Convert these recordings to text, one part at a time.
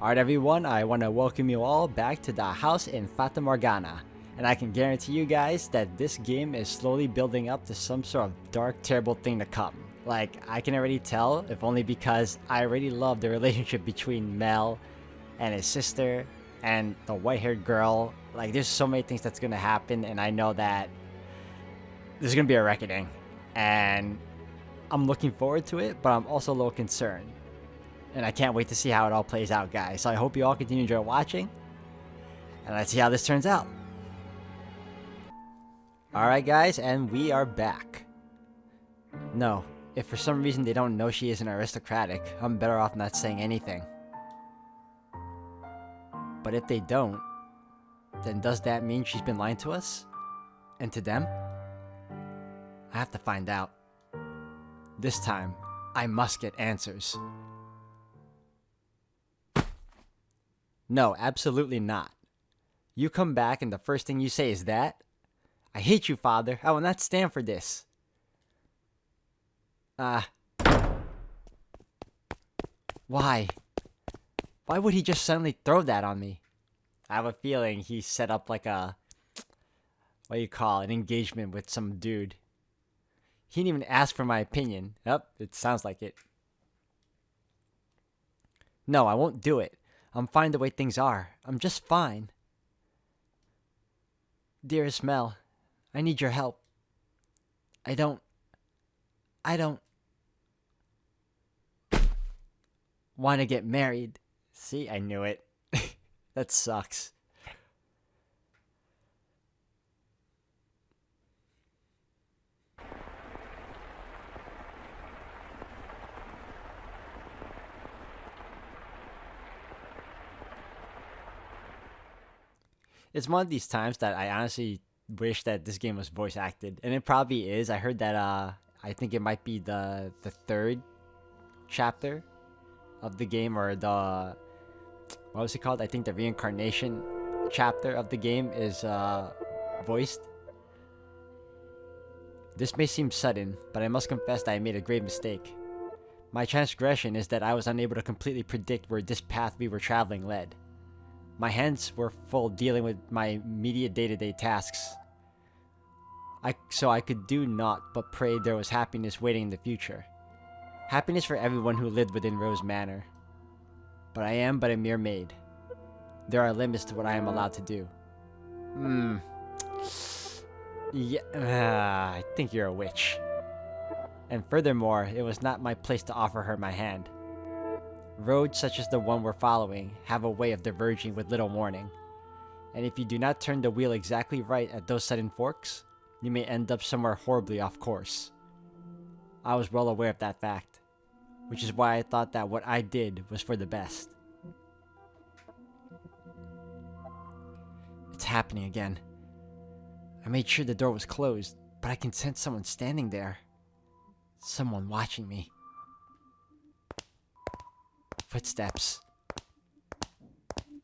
Alright everyone, I want to welcome you all back to the house in Fata Morgana. And I can guarantee you guys that this game is slowly building up to some sort of dark, terrible thing to come. Like, I can already tell, if only because I already love the relationship between Mell and his sister and the white-haired girl. Like, there's so many things that's gonna happen, and I know that there's gonna be a reckoning. And I'm looking forward to it, but I'm also a little concerned. And I can't wait to see how it all plays out, guys. So I hope you all continue to enjoy watching. And let's see how this turns out. Alright, guys, and we are back. No, if for some reason they don't know she isn't aristocratic, I'm better off not saying anything. But if they don't, then does that mean she's been lying to us? And to them? I have to find out. This time, I must get answers. No, absolutely not. You come back and the first thing you say is that? I hate you, father. I will not stand for this. Why? Why would he just suddenly throw that on me? I have a feeling he set up like a, what do you call it, an engagement with some dude. He didn't even ask for my opinion. Yep, it sounds like it. No, I won't do it. I'm fine the way things are. I'm just fine. Dearest Mell, I need your help. I don't want to get married. See, I knew it. That sucks. It's one of these times that I honestly wish that this game was voice acted, and it probably is. I heard that I think it might be the third chapter of the game, or the, what was it called? I think the reincarnation chapter of the game is voiced. This may seem sudden, but I must confess that I made a grave mistake. My transgression is that I was unable to completely predict where this path we were traveling led. My hands were full dealing with my immediate day-to-day tasks. So I could do naught but pray there was happiness waiting in the future. Happiness for everyone who lived within Rose Manor. But I am but a mere maid. There are limits to what I am allowed to do. Yeah, I think you're a witch. And furthermore, it was not my place to offer her my hand. Roads such as the one we're following have a way of diverging with little warning. And if you do not turn the wheel exactly right at those sudden forks, you may end up somewhere horribly off course. I was well aware of that fact, which is why I thought that what I did was for the best. It's happening again. I made sure the door was closed, but I can sense someone standing there. Someone watching me. Footsteps.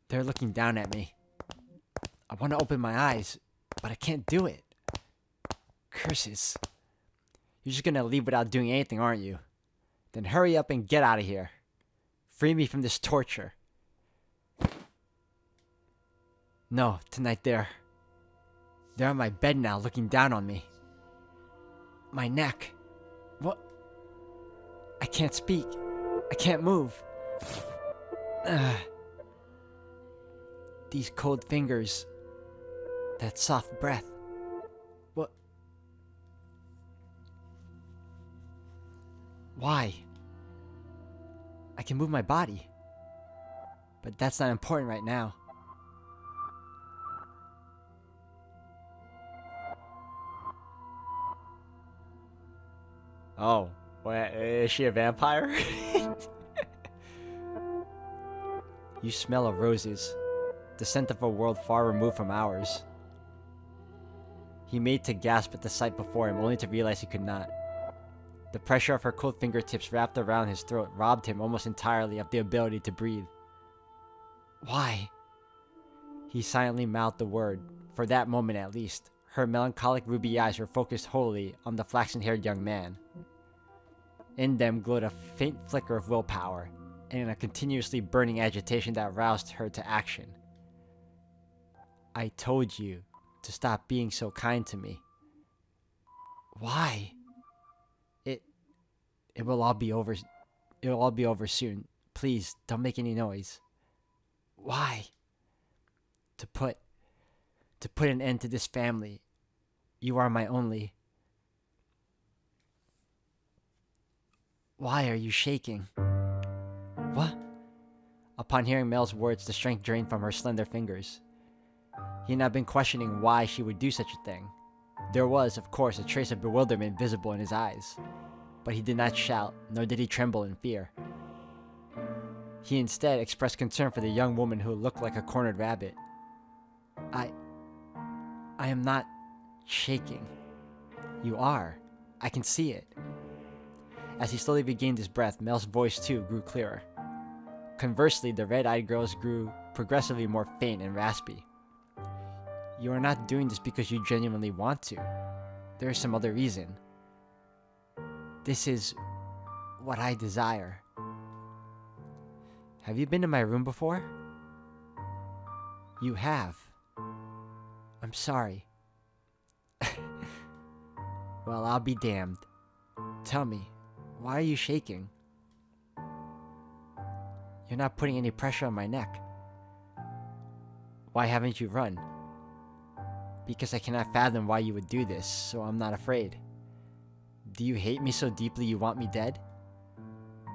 They're looking down at me. I want to open my eyes, but I can't do it. Curses. You're just gonna leave without doing anything, aren't you? Then hurry up and get out of here. Free me from this torture. No, tonight they're on my bed now, looking down on me. My neck. What? I can't speak. I can't move. These cold fingers. That soft breath. What? Why? I can move my body. But that's not important right now. Oh, what, is she a vampire? You smell of roses, the scent of a world far removed from ours. He made to gasp at the sight before him, only to realize he could not. The pressure of her cold fingertips wrapped around his throat robbed him almost entirely of the ability to breathe. Why? He silently mouthed the word. For that moment at least, her melancholic ruby eyes were focused wholly on the flaxen-haired young man. In them glowed a faint flicker of willpower, and in a continuously burning agitation that roused her to action. I told you to stop being so kind to me. Why? It it will all be over. It will all be over soon. Please don't make any noise. Why? To put an end to this family. You are my only. Why are you shaking? What? Upon hearing Mel's words, the strength drained from her slender fingers. He had not been questioning why she would do such a thing. There was, of course, a trace of bewilderment visible in his eyes, but he did not shout, nor did he tremble in fear. He instead expressed concern for the young woman who looked like a cornered rabbit. I am not shaking. You are. I can see it. As he slowly regained his breath, Mel's voice too grew clearer. Conversely, the red-eyed girl's grew progressively more faint and raspy. You are not doing this because you genuinely want to. There is some other reason. This is what I desire. Have you been to my room before? You have. I'm sorry. Well, I'll be damned. Tell me, why are you shaking? You're not putting any pressure on my neck. Why haven't you run? Because I cannot fathom why you would do this, so I'm not afraid. Do you hate me so deeply you want me dead?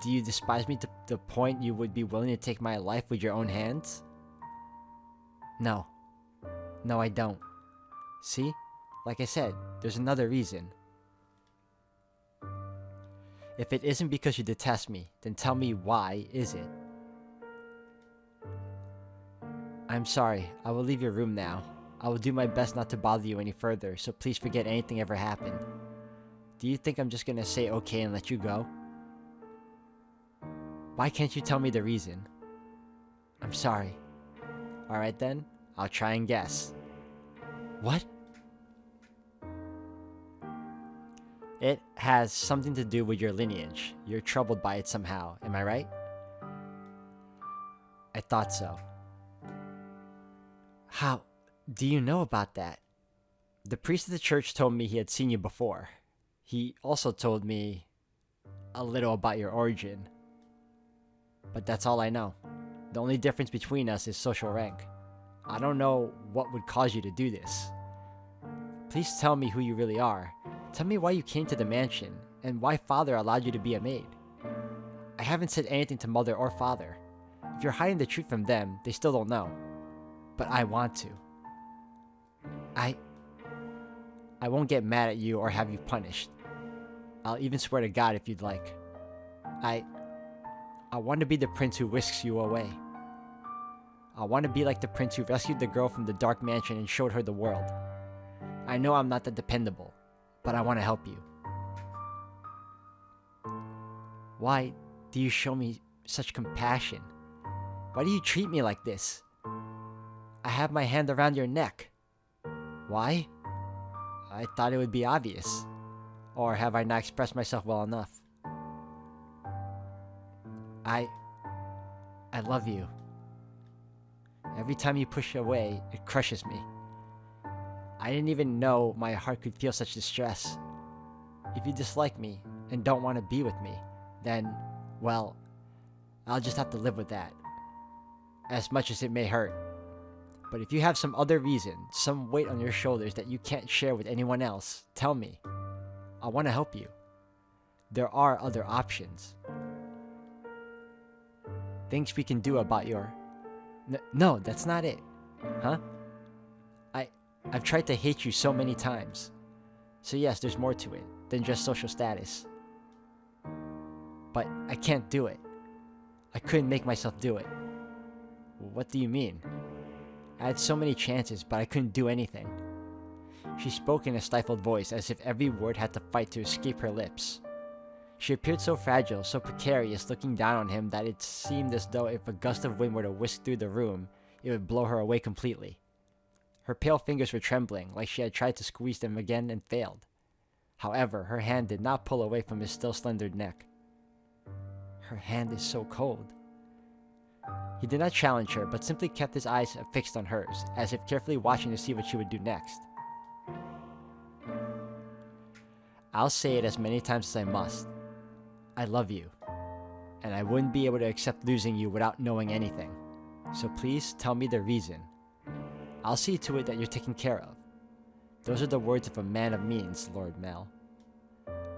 Do you despise me to the point you would be willing to take my life with your own hands? No. No, I don't. See? Like I said, there's another reason. If it isn't because you detest me, then tell me why is it? I'm sorry, I will leave your room now. I will do my best not to bother you any further, so please forget anything ever happened. Do you think I'm just gonna say okay and let you go? Why can't you tell me the reason? I'm sorry. Alright then, I'll try and guess. What? It has something to do with your lineage. You're troubled by it somehow, am I right? I thought so. How do you know about that? The priest of the church told me he had seen you before. He also told me a little about your origin. But that's all I know. The only difference between us is social rank. I don't know what would cause you to do this. Please tell me who you really are. Tell me why you came to the mansion, and why father allowed you to be a maid. I haven't said anything to mother or father. If you're hiding the truth from them, they still don't know. But I want to. I won't get mad at you or have you punished. I'll even swear to God if you'd like. I want to be the prince who whisks you away. I want to be like the prince who rescued the girl from the dark mansion and showed her the world. I know I'm not that dependable, but I want to help you. Why do you show me such compassion? Why do you treat me like this? I have my hand around your neck. Why? I thought it would be obvious. Or have I not expressed myself well enough? I love you. Every time you push away, it crushes me. I didn't even know my heart could feel such distress. If you dislike me and don't want to be with me, then, well, I'll just have to live with that. As much as it may hurt. But if you have some other reason, some weight on your shoulders that you can't share with anyone else, tell me. I want to help you. There are other options. Things we can do about your... No, that's not it. Huh? I've tried to hate you so many times. So yes, there's more to it than just social status. But I can't do it. I couldn't make myself do it. What do you mean? I had so many chances, but I couldn't do anything. She spoke in a stifled voice, as if every word had to fight to escape her lips. She appeared so fragile, so precarious, looking down on him, that it seemed as though if a gust of wind were to whisk through the room, it would blow her away completely. Her pale fingers were trembling, like she had tried to squeeze them again and failed. However, her hand did not pull away from his still slender neck. Her hand is so cold. He did not challenge her, but simply kept his eyes fixed on hers, as if carefully watching to see what she would do next. I'll say it as many times as I must. I love you, and I wouldn't be able to accept losing you without knowing anything. So please tell me the reason. I'll see to it that you're taken care of. Those are the words of a man of means, Lord Mell.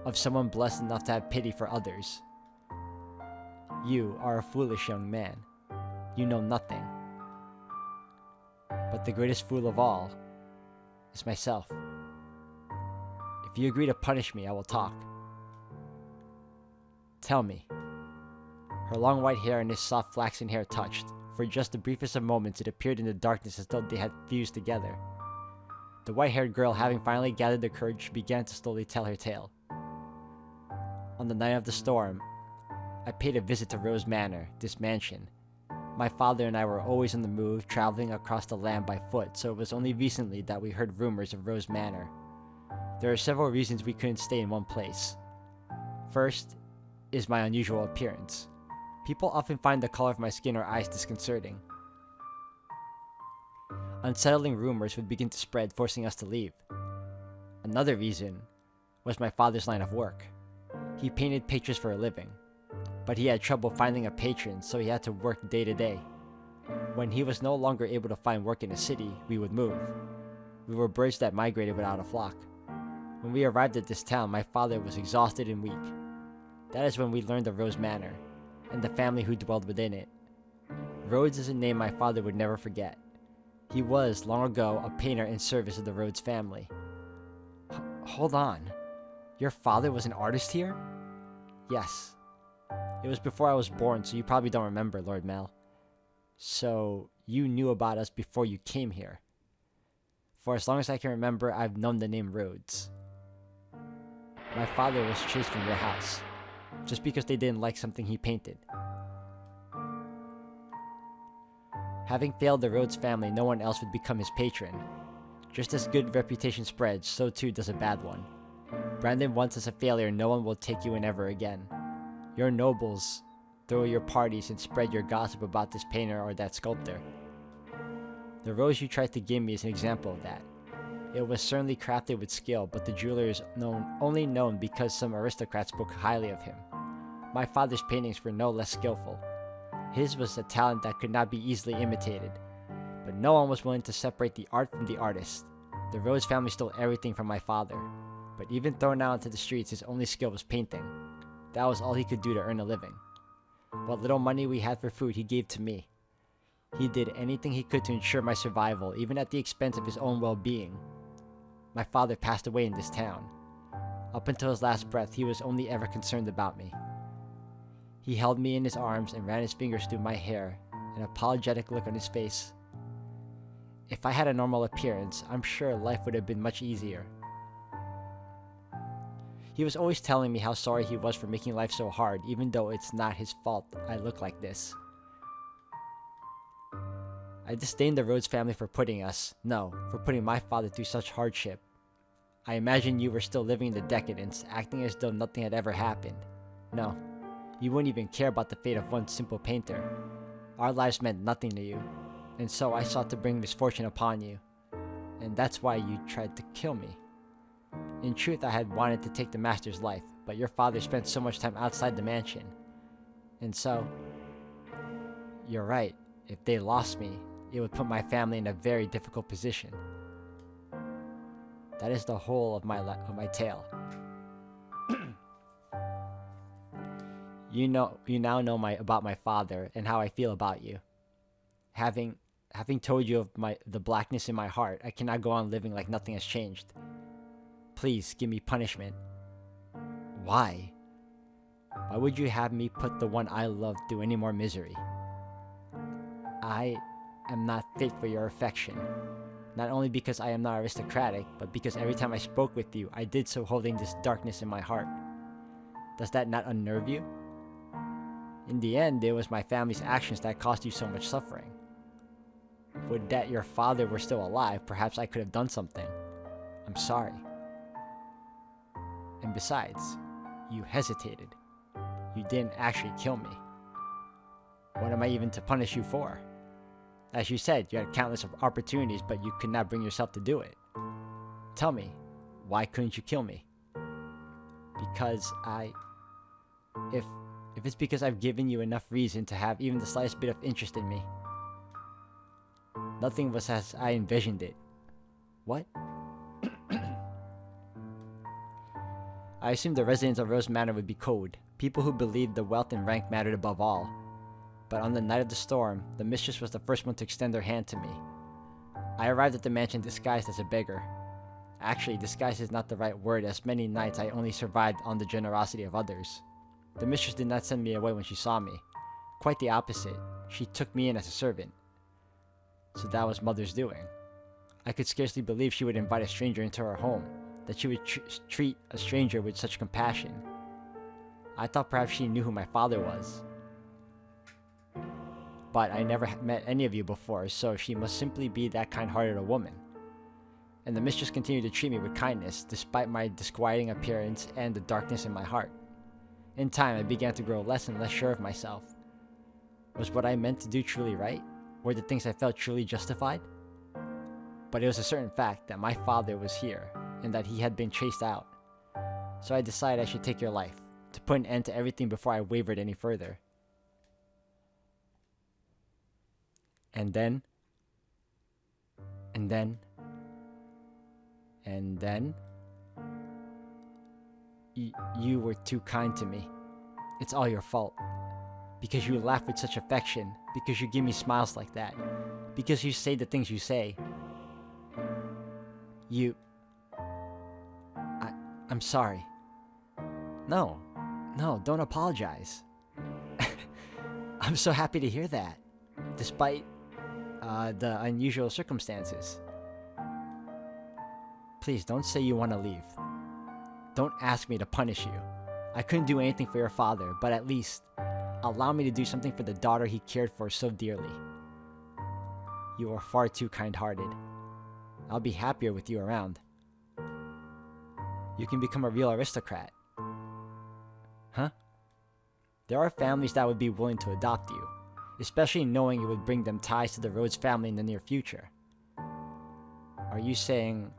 Of someone blessed enough to have pity for others. You are a foolish young man. You know nothing. But the greatest fool of all is myself. If you agree to punish me, I will talk. Tell me. Her long white hair and his soft flaxen hair touched. For just the briefest of moments, it appeared in the darkness as though they had fused together. The white-haired girl, having finally gathered the courage, began to slowly tell her tale. On the night of the storm, I paid a visit to Rose Manor, this mansion. My father and I were always on the move, traveling across the land by foot, so it was only recently that we heard rumors of Rose Manor. There are several reasons we couldn't stay in one place. First is my unusual appearance. People often find the color of my skin or eyes disconcerting. Unsettling rumors would begin to spread, forcing us to leave. Another reason was my father's line of work. He painted pictures for a living, but he had trouble finding a patron, so he had to work day to day. When he was no longer able to find work in a city, we would move. We were birds that migrated without a flock. When we arrived at this town, my father was exhausted and weak. That is when we learned of Rose Manor, and the family who dwelled within it. Rhodes is a name my father would never forget. He was, long ago, a painter in service of the Rhodes family. Hold on. Your father was an artist here? Yes. It was before I was born, so you probably don't remember, Lord Mell. So, you knew about us before you came here. For as long as I can remember, I've known the name Rhodes. My father was chased from your house, just because they didn't like something he painted. Having failed the Rhodes family, no one else would become his patron. Just as good reputation spreads, so too does a bad one. Branded once as a failure, no one will take you in ever again. Your nobles throw your parties and spread your gossip about this painter or that sculptor. The rose you tried to give me is an example of that. It was certainly crafted with skill, but the jeweler is only known because some aristocrats spoke highly of him. My father's paintings were no less skillful. His was a talent that could not be easily imitated, but no one was willing to separate the art from the artist. The Rhodes family stole everything from my father, but even thrown out into the streets, his only skill was painting. That was all he could do to earn a living. What little money we had for food, he gave to me. He did anything he could to ensure my survival, even at the expense of his own well-being. My father passed away in this town. Up until his last breath, he was only ever concerned about me. He held me in his arms and ran his fingers through my hair, an apologetic look on his face. If I had a normal appearance, I'm sure life would have been much easier. He was always telling me how sorry he was for making life so hard, even though it's not his fault I look like this. I disdained the Rhodes family for putting my father through such hardship. I imagine you were still living in the decadence, acting as though nothing had ever happened. No, you wouldn't even care about the fate of one simple painter. Our lives meant nothing to you, and so I sought to bring misfortune upon you. And that's why you tried to kill me. In truth, I had wanted to take the master's life, but your father spent so much time outside the mansion. And so, you're right. If they lost me, it would put my family in a very difficult position. That is the whole of my tale. You now know about my father and how I feel about you. Having told you of the blackness in my heart, I cannot go on living like nothing has changed. Please give me punishment. Why? Why would you have me put the one I love through any more misery? I am not fit for your affection. Not only because I am not aristocratic, but because every time I spoke with you, I did so holding this darkness in my heart. Does that not unnerve you? In the end, it was my family's actions that caused you so much suffering. Would that your father were still alive, perhaps I could have done something. I'm sorry. And besides, you hesitated. You didn't actually kill me. What am I even to punish you for? As you said, you had countless opportunities, but you could not bring yourself to do it. Tell me, why couldn't you kill me? Because If it's because I've given you enough reason to have even the slightest bit of interest in me. Nothing was as I envisioned it. What? I assumed the residents of Rose Manor would be cold, people who believed the wealth and rank mattered above all. But on the night of the storm, the mistress was the first one to extend her hand to me. I arrived at the mansion disguised as a beggar. Actually, disguise is not the right word, as many nights I only survived on the generosity of others. The mistress did not send me away when she saw me. Quite the opposite. She took me in as a servant. So that was Mother's doing. I could scarcely believe she would invite a stranger into her home, that she would treat a stranger with such compassion. I thought perhaps she knew who my father was. But I never met any of you before, so she must simply be that kind-hearted a woman. And the mistress continued to treat me with kindness, despite my disquieting appearance and the darkness in my heart. In time, I began to grow less and less sure of myself. Was what I meant to do truly right? Were the things I felt truly justified? But it was a certain fact that my father was here, and that he had been chased out. So I decided I should take your life, to put an end to everything before I wavered any further. And then... You were too kind to me. It's all your fault. Because you laugh with such affection. Because you give me smiles like that. Because you say the things you say. I'm sorry. No, don't apologize. I'm so happy to hear that. Despite the unusual circumstances. Please don't say you want to leave. Don't ask me to punish you. I couldn't do anything for your father, but at least allow me to do something for the daughter he cared for so dearly. You are far too kind-hearted. I'll be happier with you around. You can become a real aristocrat. Huh? There are families that would be willing to adopt you, especially knowing it would bring them ties to the Rhodes family in the near future. Are you saying,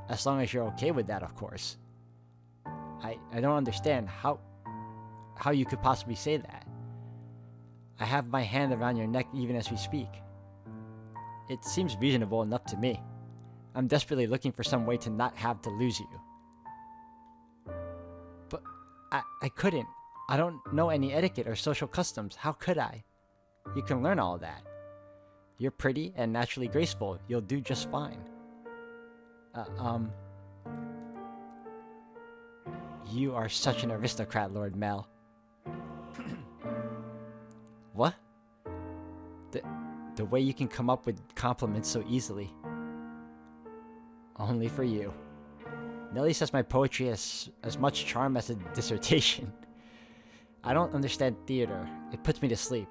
as long as you're okay with that, of course. I don't understand how you could possibly say that. I have my hand around your neck even as we speak. It seems reasonable enough to me. I'm desperately looking for some way to not have to lose you. But I couldn't. I don't know any etiquette or social customs. How could I? You can learn all of that. You're pretty and naturally graceful. You'll do just fine. You are such an aristocrat, Lord Mell. What? The way you can come up with compliments so easily. Only for you. Nelly says my poetry has as much charm as a dissertation. I don't understand theater. It puts me to sleep.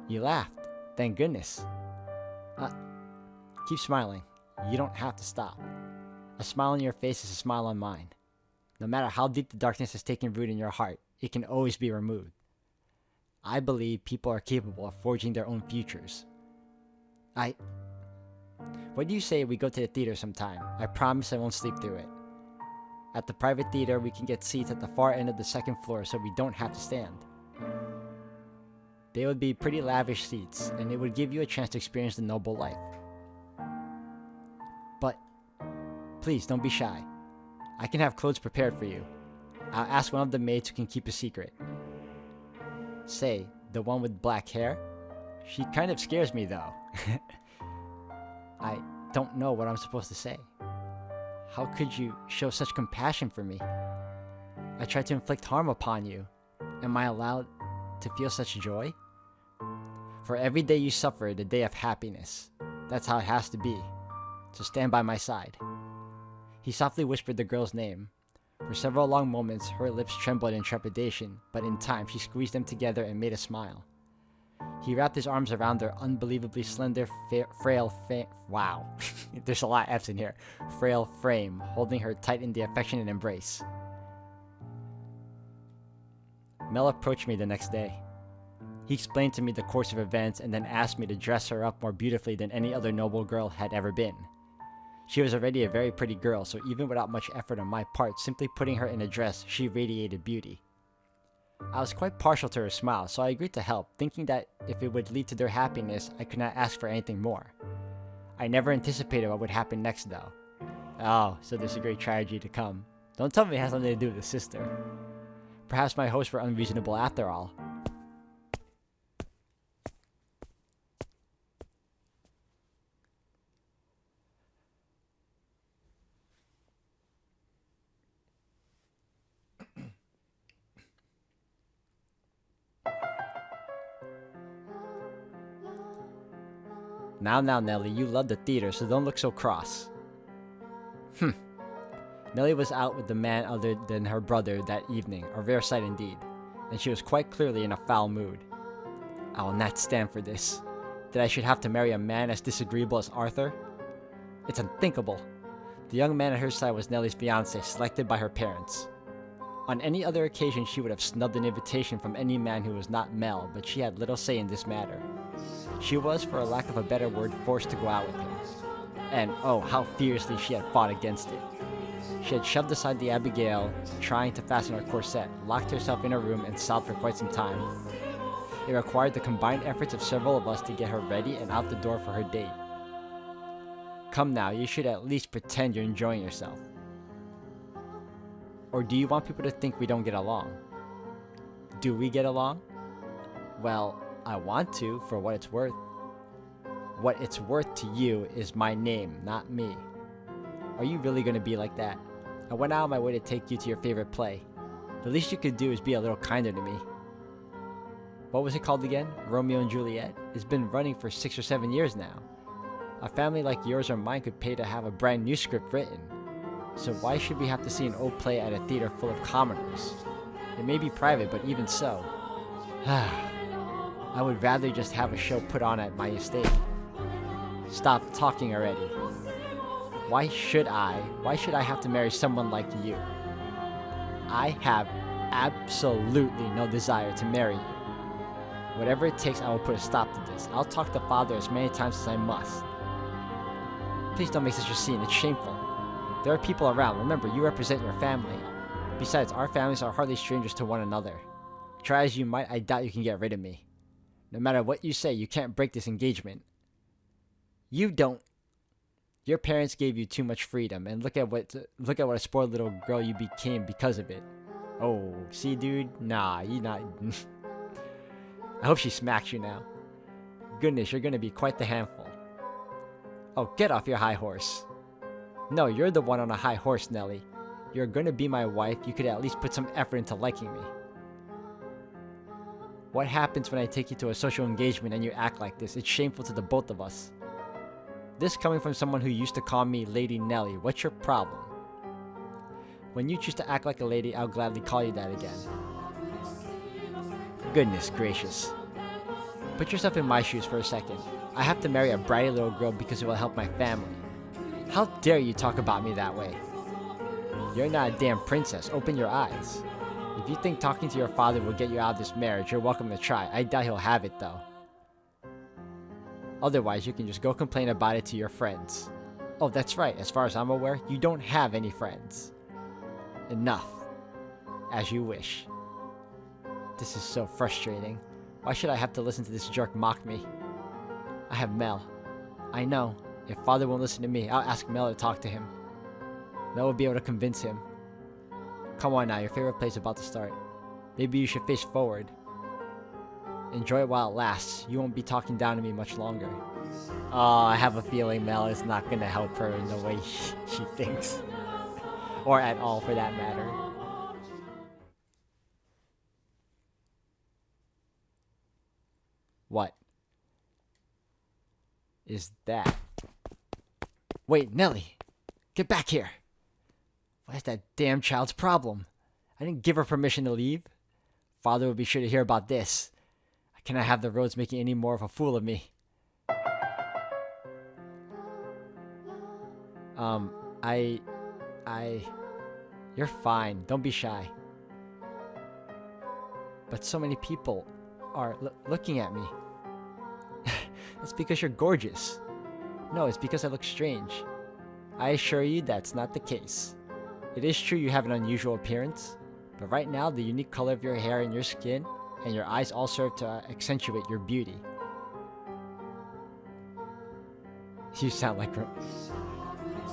You laughed. Thank goodness. Keep smiling. You don't have to stop. A smile on your face is a smile on mine. No matter how deep the darkness has taken root in your heart, it can always be removed. I believe people are capable of forging their own futures. What do you say we go to the theater sometime? I promise I won't sleep through it. At the private theater, we can get seats at the far end of the second floor so we don't have to stand. They would be pretty lavish seats, and it would give you a chance to experience the noble life. But, please don't be shy. I can have clothes prepared for you. I'll ask one of the maids who can keep a secret. Say, the one with black hair? She kind of scares me though. I don't know what I'm supposed to say. How could you show such compassion for me? I tried to inflict harm upon you. Am I allowed to feel such joy? For every day you suffer, the day of happiness. That's how it has to be. So stand by my side. He softly whispered the girl's name. For several long moments, her lips trembled in trepidation, but in time she squeezed them together and made a smile. He wrapped his arms around her unbelievably slender, wow, there's a lot of F's in here, frail frame, holding her tight in the affectionate embrace. Mell approached me the next day. He explained to me the course of events and then asked me to dress her up more beautifully than any other noble girl had ever been. She was already a very pretty girl, so even without much effort on my part, simply putting her in a dress, she radiated beauty. I was quite partial to her smile, so I agreed to help, thinking that if it would lead to their happiness, I could not ask for anything more. I never anticipated what would happen next, though. Oh, so there's a great tragedy to come. Don't tell me it has something to do with the sister. Perhaps my hopes were unreasonable after all. Now, Nelly, you love the theater, so don't look so cross. Nelly was out with the man other than her brother that evening, a rare sight indeed, and she was quite clearly in a foul mood. I will not stand for this. That I should have to marry a man as disagreeable as Arthur? It's unthinkable. The young man at her side was Nelly's fiancé, selected by her parents. On any other occasion, she would have snubbed an invitation from any man who was not Mell, but she had little say in this matter. She was, for a lack of a better word, forced to go out with him. And oh, how fiercely she had fought against it. She had shoved aside the Abigail, trying to fasten her corset, locked herself in her room, and sobbed for quite some time. It required the combined efforts of several of us to get her ready and out the door for her date. Come now, you should at least pretend you're enjoying yourself. Or do you want people to think we don't get along? Do we get along? Well, I want to, for what it's worth. What it's worth to you is my name, not me. Are you really going to be like that? I went out of my way to take you to your favorite play. The least you could do is be a little kinder to me. What was it called again? Romeo and Juliet? It's been running for 6 or 7 years now. A family like yours or mine could pay to have a brand new script written. So why should we have to see an old play at a theater full of commoners? It may be private, but even so. I would rather just have a show put on at my estate. Stop talking already. Why should I have to marry someone like you? I have absolutely no desire to marry you. Whatever it takes, I will put a stop to this. I'll talk to Father as many times as I must. Please don't make such a scene. It's shameful. There are people around. Remember, you represent your family. Besides, our families are hardly strangers to one another. Try as you might, I doubt you can get rid of me. No matter what you say, you can't break this engagement. You don't. Your parents gave you too much freedom, and look at what a spoiled little girl you became because of it. Oh, see, dude? Nah, you not. I hope she smacks you now. Goodness, you're gonna be quite the handful. Oh, get off your high horse. No, you're the one on a high horse, Nelly. You're gonna be my wife. You could at least put some effort into liking me. What happens when I take you to a social engagement and you act like this? It's shameful to the both of us. This coming from someone who used to call me Lady Nelly. What's your problem? When you choose to act like a lady, I'll gladly call you that again. Goodness gracious. Put yourself in my shoes for a second. I have to marry a bratty little girl because it will help my family. How dare you talk about me that way? You're not a damn princess. Open your eyes. If you think talking to your father will get you out of this marriage, you're welcome to try. I doubt he'll have it, though. Otherwise, you can just go complain about it to your friends. Oh, that's right. As far as I'm aware, you don't have any friends. Enough. As you wish. This is so frustrating. Why should I have to listen to this jerk mock me? I have Mell. I know. If Father won't listen to me, I'll ask Mell to talk to him. Mell will be able to convince him. Come on now, your favorite play is about to start. Maybe you should face forward. Enjoy it while it lasts. You won't be talking down to me much longer. Oh, I have a feeling Mell is not going to help her in the way she thinks. Or at all, for that matter. What is that? Wait, Nelly! Get back here! What is that damn child's problem? I didn't give her permission to leave. Father would be sure to hear about this. I cannot have the roads making any more of a fool of me. You're fine. Don't be shy. But so many people are looking at me. It's because you're gorgeous. No, it's because I look strange. I assure you that's not the case. It is true you have an unusual appearance, but right now the unique color of your hair and your skin and your eyes all serve to accentuate your beauty. You sound like...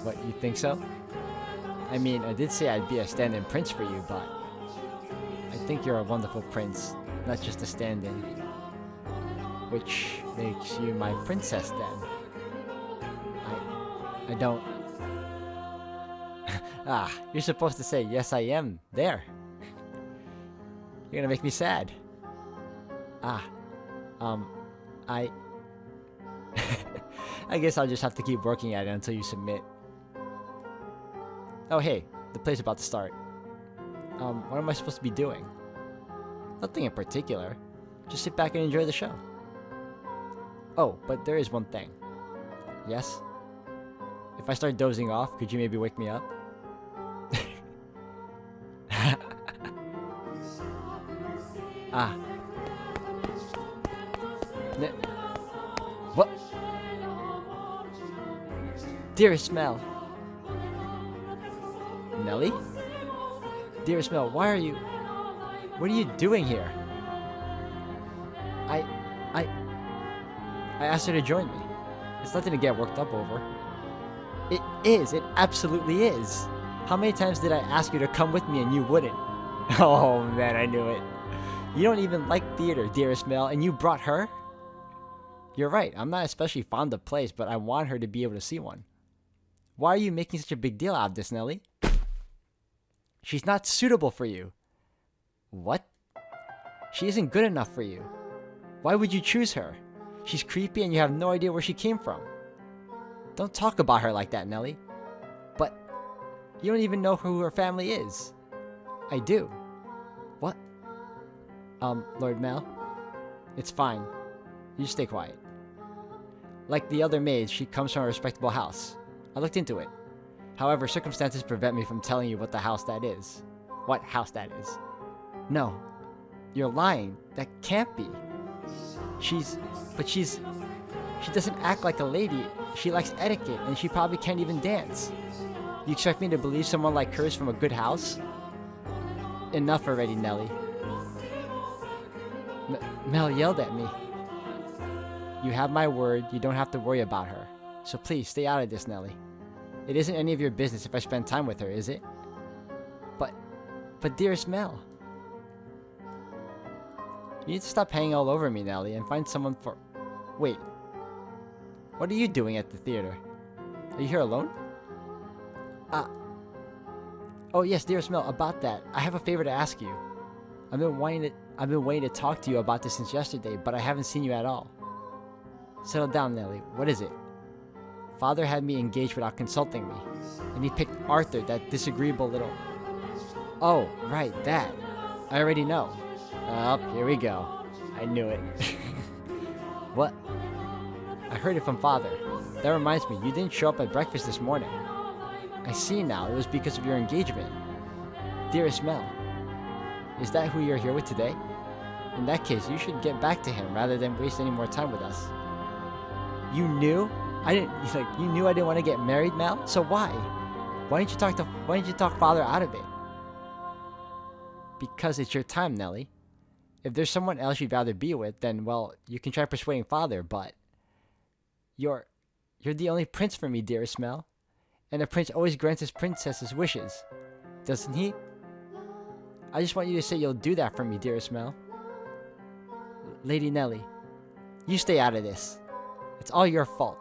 What, you think so? I mean, I did say I'd be a stand-in prince for you, but I think you're a wonderful prince, not just a stand-in. Which makes you my princess then. I don't... Ah, you're supposed to say, yes I am, there. You're gonna make me sad. I guess I'll just have to keep working at it until you submit. Oh hey, the play's about to start. What am I supposed to be doing? Nothing in particular. Just sit back and enjoy the show. Oh, but there is one thing. Yes? If I start dozing off, could you maybe wake me up? What? Dearest Mell. Nelly? Dearest Mell, why are you... What are you doing here? I asked her to join me. It's nothing to get worked up over. It is. It absolutely is. How many times did I ask you to come with me and you wouldn't? Oh man, I knew it. You don't even like theater, dearest Mell, and you brought her? You're right, I'm not especially fond of plays, but I want her to be able to see one. Why are you making such a big deal out of this, Nelly? She's not suitable for you. What? She isn't good enough for you. Why would you choose her? She's creepy and you have no idea where she came from. Don't talk about her like that, Nelly. But you don't even know who her family is. I do. What? Lord Mell? It's fine. You stay quiet. Like the other maids, she comes from a respectable house. I looked into it. However, circumstances prevent me from telling you what house that is. No. You're lying. That can't be. She doesn't act like a lady. She lacks etiquette, and she probably can't even dance. You expect me to believe someone like her is from a good house? Enough already, Nelly. Mell yelled at me. You have my word, you don't have to worry about her. So please, stay out of this, Nelly. It isn't any of your business if I spend time with her, is it? But dearest Mell. You need to stop hanging all over me, Nelly, and find someone for... Wait. What are you doing at the theater? Are you here alone? Oh yes, dearest Mell, about that. I have a favor to ask you. I've been waiting to talk to you about this since yesterday, but I haven't seen you at all. Settle down, Nelly. What is it? Father had me engaged without consulting me, and he picked Arthur, that disagreeable little... Oh, right, that. I already know. Here we go. I knew it. What? I heard it from Father. That reminds me, you didn't show up at breakfast this morning. I see now, it was because of your engagement. Dearest Mell, is that who you're here with today? In that case, you should get back to him rather than waste any more time with us. You knew? You knew I didn't want to get married, Mell? So why? Why didn't you talk Father out of it? Because it's your time, Nelly. If there's someone else you'd rather be with, then, well, you can try persuading Father, but... You're the only prince for me, dearest Mell. And a prince always grants his princess's wishes. Doesn't he? I just want you to say you'll do that for me, dearest Mell. Lady Nelly, you stay out of this. It's all your fault.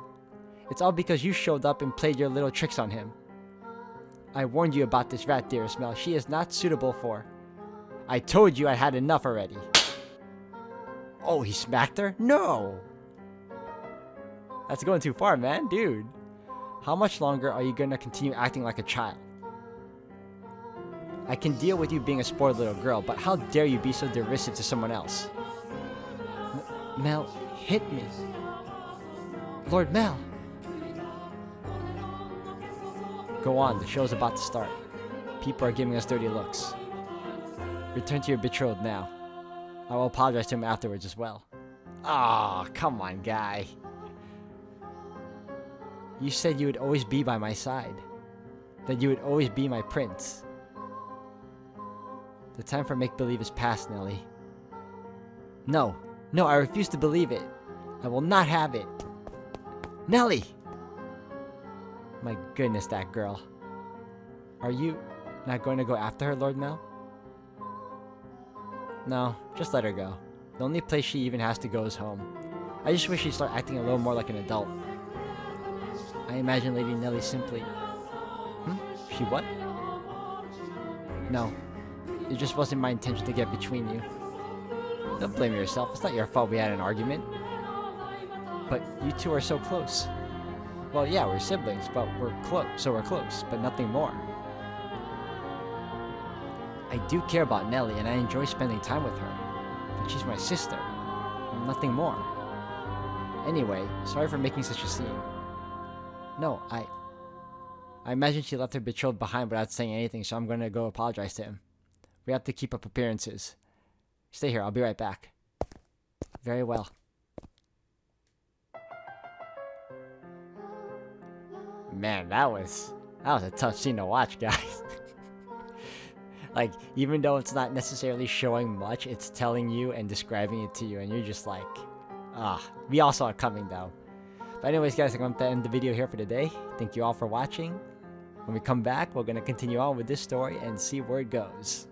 It's all because you showed up and played your little tricks on him. I warned you about this rat, dearest Mell. She is not suitable for... I told you I had enough already. Oh, he smacked her? No! That's going too far, man. Dude. How much longer are you gonna continue acting like a child? I can deal with you being a spoiled little girl, but how dare you be so derisive to someone else? Mell hit me. Lord Mell. Go on, the show's about to start. People are giving us dirty looks. Return to your betrothed now. I will apologize to him afterwards as well. Aw, come on, guy. You said you would always be by my side. That you would always be my prince. The time for make-believe is past, Nelly. No, I refuse to believe it. I will not have it. Nelly! My goodness, that girl. Are you not going to go after her, Lord Mell? No, just let her go. The only place she even has to go is home. I just wish she'd start acting a little more like an adult. I imagine Lady Nelly simply... She what? No, it just wasn't my intention to get between you. Don't blame yourself, it's not your fault we had an argument. But you two are so close. Well, yeah, we're siblings, but we're close, but nothing more. I do care about Nelly, and I enjoy spending time with her. But she's my sister. Nothing more. Anyway, sorry for making such a scene. No, I imagine she left her betrothed behind without saying anything, so I'm gonna go apologize to him. We have to keep up appearances. Stay here, I'll be right back. Very well. Man, that was a tough scene to watch, guys. Like, even though it's not necessarily showing much, it's telling you and describing it to you, and you're just like, we all saw it coming though. But anyways, guys, I'm going to end the video here for today. Thank you all for watching. When we come back, we're going to continue on with this story and see where it goes.